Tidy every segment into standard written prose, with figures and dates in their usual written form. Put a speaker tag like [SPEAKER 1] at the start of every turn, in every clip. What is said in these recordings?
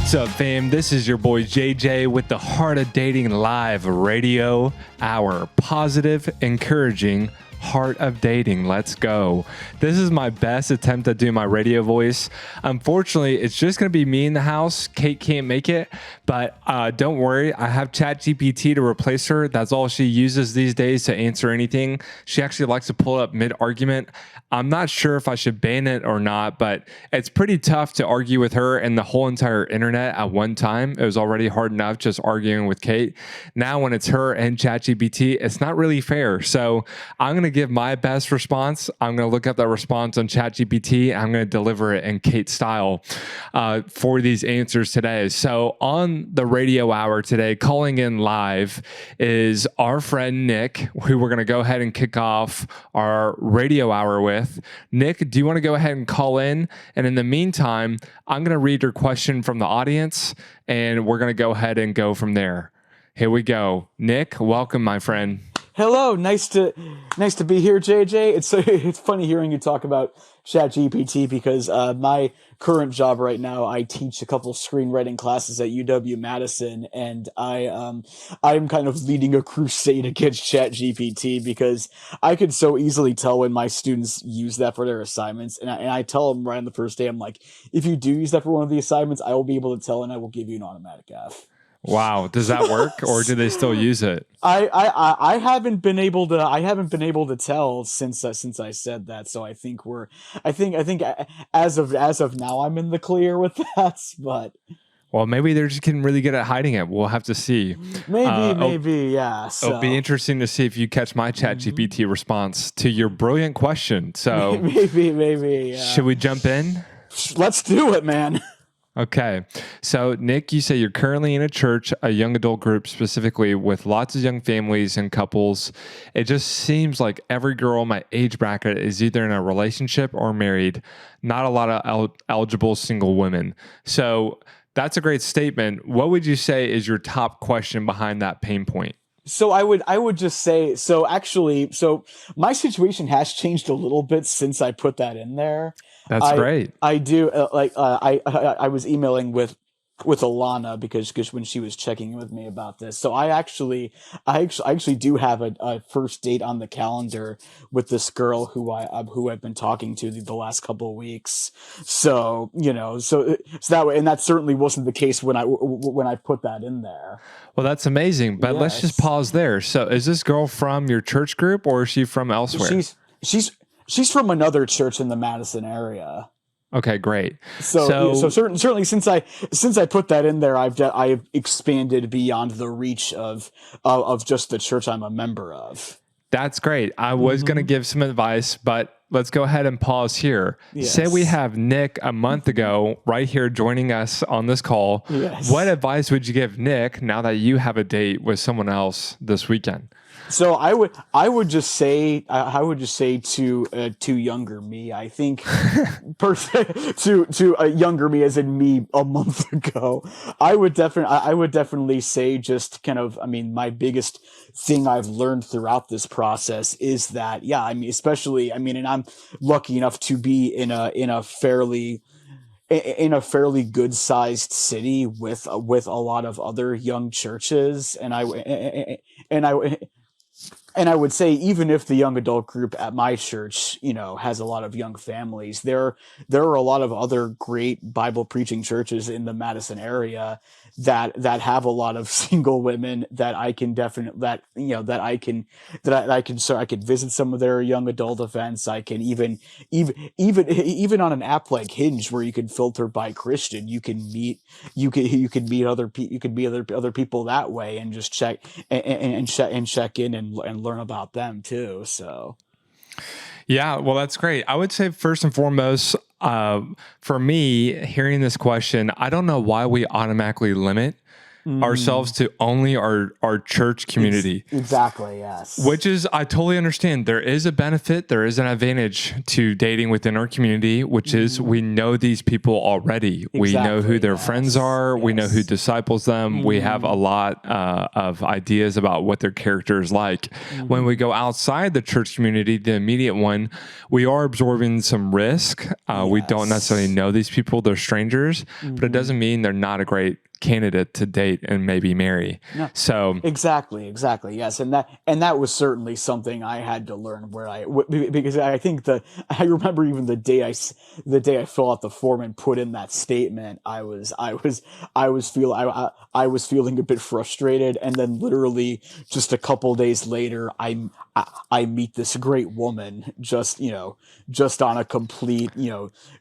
[SPEAKER 1] What's up, fam? This is your boy JJ with the Heart of Dating Live Radio Hour. Positive, encouraging, Heart of Dating. Let's go. This is my best attempt at doing my radio voice. Unfortunately, it's just going to be me in the house. Kate can't make it, but don't worry. I have ChatGPT to replace her. That's all she uses these days to answer anything. She actually likes to pull up mid-argument. I'm not sure if I should ban it or not, but it's pretty tough to argue with her and the whole entire internet at one time. It was already hard enough just arguing with Kate. Now when it's her and ChatGPT, it's not really fair. So I'm going to give my best response. I'm going to look up that response on ChatGPT. I'm going to deliver it in Kate style for these answers today. So on the radio hour today, calling in live is our friend Nick, who we're going to go ahead and kick off our radio hour with. Nick, do you want to go ahead and call in? And in the meantime, I'm going to read your question from the audience, and we're going to go ahead and go from there. Here we go. Nick, welcome, my friend.
[SPEAKER 2] Hello, nice to be here, JJ. It's funny hearing you talk about ChatGPT because my current job right now, I teach a couple screenwriting classes at UW-Madison, and I'm kind of leading a crusade against ChatGPT because I could so easily tell when my students use that for their assignments, and I tell them right on the first day, I'm like, if you do use that for one of the assignments, I will be able to tell, and I will give you an automatic F.
[SPEAKER 1] Wow. Does that work, or do they still use it?
[SPEAKER 2] I haven't been able to tell since I said that. So I think as of now I'm in the clear with that. But
[SPEAKER 1] well, maybe they're just getting really good at hiding it. We'll have to see.
[SPEAKER 2] Maybe, yeah. So.
[SPEAKER 1] It'll be interesting to see if you catch my ChatGPT response to your brilliant question. So
[SPEAKER 2] maybe. Yeah.
[SPEAKER 1] Should we jump in?
[SPEAKER 2] Let's do it, man.
[SPEAKER 1] Okay. So, Nick, you say you're currently in a church, a young adult group specifically, with lots of young families and couples. It just seems like every girl in my age bracket is either in a relationship or married. Not a lot of eligible single women. So that's a great statement. What would you say is your top question behind that pain point?
[SPEAKER 2] So I would just say, so my situation has changed a little bit since I put that in there.
[SPEAKER 1] That's great.
[SPEAKER 2] I do I was emailing with Alana because when she was checking in with me about this. So I actually do have a first date on the calendar with this girl who I've been talking to the last couple of weeks. So, so that way, and that certainly wasn't the case when I put that in there.
[SPEAKER 1] Well, that's amazing. But Let's just pause there. So is this girl from your church group, or is she from elsewhere?
[SPEAKER 2] She's from another church in the Madison area.
[SPEAKER 1] Okay, great.
[SPEAKER 2] So certainly since I put that in there, I've expanded beyond the reach of just the church I'm a member of.
[SPEAKER 1] That's great. I was going to give some advice, but let's go ahead and pause here. Yes. Say we have Nick a month ago right here joining us on this call. Yes. What advice would you give Nick now that you have a date with someone else this weekend?
[SPEAKER 2] So I would just say to younger me, I think to a younger me as in me a month ago, I would definitely say just kind of, my biggest thing I've learned throughout this process is that, and I'm lucky enough to be in a fairly good sized city with a lot of other young churches, and I would say, even if the young adult group at my church, has a lot of young families, there are a lot of other great Bible preaching churches in the Madison area that have a lot of single women that I can I could visit some of their young adult events. I can even on an app like Hinge, where you can filter by Christian, you can meet other people that way and just check in and learn about them too. So
[SPEAKER 1] yeah, well, that's great. I would say first and foremost, for me, hearing this question, I don't know why we automatically limit ourselves to only our church community.
[SPEAKER 2] Exactly, yes.
[SPEAKER 1] Which is, I totally understand. There is a benefit, there is an advantage to dating within our community, which is we know these people already. We know who their friends are. We know who disciples them. We have a lot of ideas about what their character is like. When we go outside the church community, the immediate one, we are absorbing some risk. We don't necessarily know these people. They're strangers, but it doesn't mean they're not a great candidate to date and maybe marry. No. So
[SPEAKER 2] exactly, yes, and that was certainly something I had to learn because I think I remember even the day I filled out the form and put in that statement, I was feeling a bit frustrated, and then literally just a couple days later, I meet this great woman just on a complete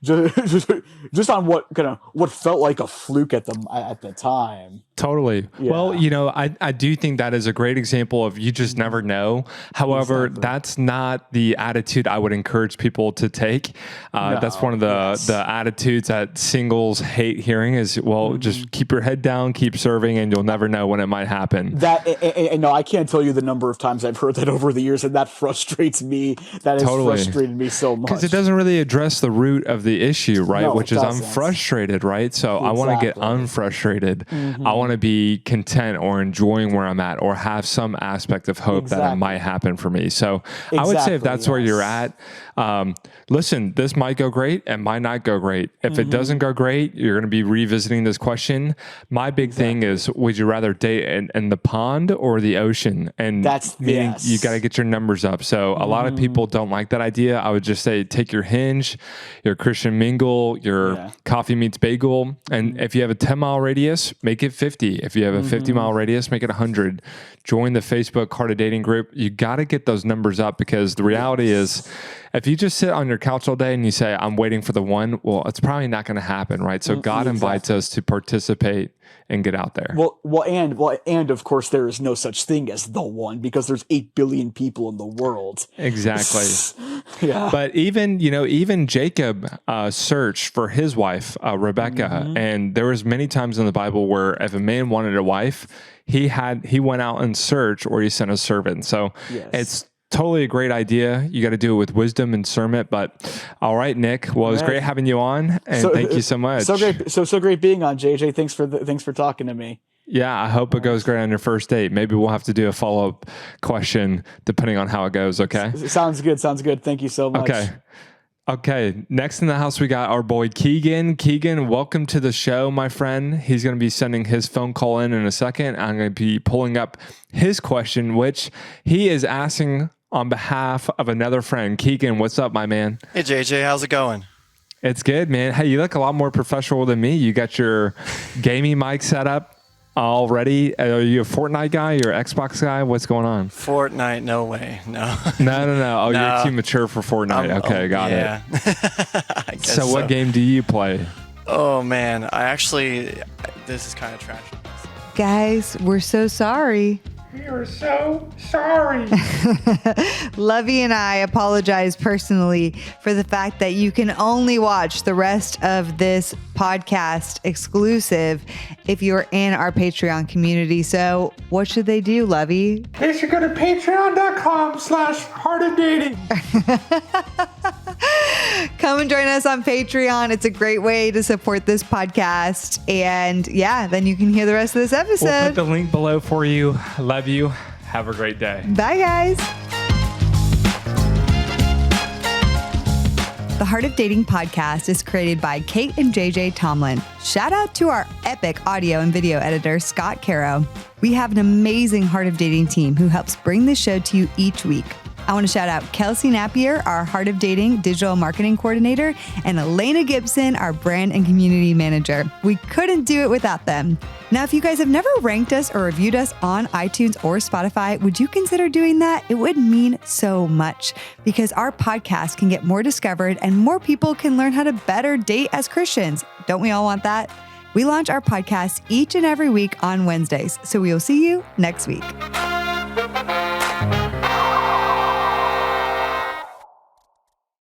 [SPEAKER 2] just on what felt like a fluke at the time.
[SPEAKER 1] Totally. Yeah. Well, I do think that is a great example of you just never know. However, that's not the attitude I would encourage people to take. That's one of the attitudes that singles hate hearing is, just keep your head down, keep serving, and you'll never know when it might happen.
[SPEAKER 2] No, I can't tell you the number of times I've heard that over the years, and that frustrates me. That has frustrated me so much.
[SPEAKER 1] Because it doesn't really address the root of the issue, right? No, which is I'm frustrated, right? So I want to get unfrustrated. I want to be content or enjoying where I'm at or have some aspect of hope that it might happen for me. So I would say if that's where you're at, listen, this might go great and might not go great. If it doesn't go great, you're going to be revisiting this question. My big thing is, would you rather date in the pond or the ocean? And meaning you got to get your numbers up. So a lot of people don't like that idea. I would just say, take your Hinge, your Christian Mingle, your Coffee Meets Bagel. And if you have a 10-mile radius, make it 50. If you have a 50-mile radius, make it 100. Join the Facebook Heart of Dating group. You got to get those numbers up, because the reality is, if you just sit on your couch all day and you say, I'm waiting for the one, well, it's probably not going to happen, right? So God invites us to participate and get out there.
[SPEAKER 2] And of course, there is no such thing as the one, because there's 8 billion people in the world.
[SPEAKER 1] Exactly. But even Jacob searched for his wife, Rebecca. And there was many times in the Bible where if a man wanted a wife, he went out and searched, or he sent a servant. So it's totally a great idea. You got to do it with wisdom and discernment. But all right, Nick. Well, it was great having you on, and thank you so much.
[SPEAKER 2] So great, so great being on, JJ. Thanks for talking to me.
[SPEAKER 1] Yeah, I hope it goes great on your first date. Maybe we'll have to do a follow-up question depending on how it goes. Okay.
[SPEAKER 2] Sounds good. Thank you so much.
[SPEAKER 1] Okay. Next in the house, we got our boy Keegan. Keegan, welcome to the show, my friend. He's going to be sending his phone call in a second. I'm going to be pulling up his question, which he is asking on behalf of another friend. Keegan, what's up, my man?
[SPEAKER 3] Hey, JJ, how's it going?
[SPEAKER 1] It's good, man. Hey, you look a lot more professional than me. You got your gaming mic set up already. Are you a Fortnite guy? You're an Xbox guy? What's going on?
[SPEAKER 3] Fortnite? No way. No.
[SPEAKER 1] No. Oh, no. You're too mature for Fortnite. Okay, got it.
[SPEAKER 3] I guess so.
[SPEAKER 1] What game do you play?
[SPEAKER 3] Oh, man. This is kind of trash.
[SPEAKER 4] Guys, we're so sorry.
[SPEAKER 1] We are so sorry.
[SPEAKER 4] Lovey and I apologize personally for the fact that you can only watch the rest of this podcast exclusive if you're in our Patreon community. So what should they do, Lovey?
[SPEAKER 1] They should go to patreon.com/heartofdating.
[SPEAKER 4] Come and join us on Patreon. It's a great way to support this podcast. And then you can hear the rest of this episode.
[SPEAKER 1] We'll put the link below for you. Love you. Have a great day.
[SPEAKER 4] Bye, guys. The Heart of Dating podcast is created by Kate and JJ Tomlin. Shout out to our epic audio and video editor, Scott Caro. We have an amazing Heart of Dating team who helps bring this show to you each week. I want to shout out Kelsey Napier, our Heart of Dating digital marketing coordinator, and Elena Gibson, our brand and community manager. We couldn't do it without them. Now, if you guys have never ranked us or reviewed us on iTunes or Spotify, would you consider doing that? It would mean so much, because our podcast can get more discovered and more people can learn how to better date as Christians. Don't we all want that? We launch our podcast each and every week on Wednesdays, so we will see you next week.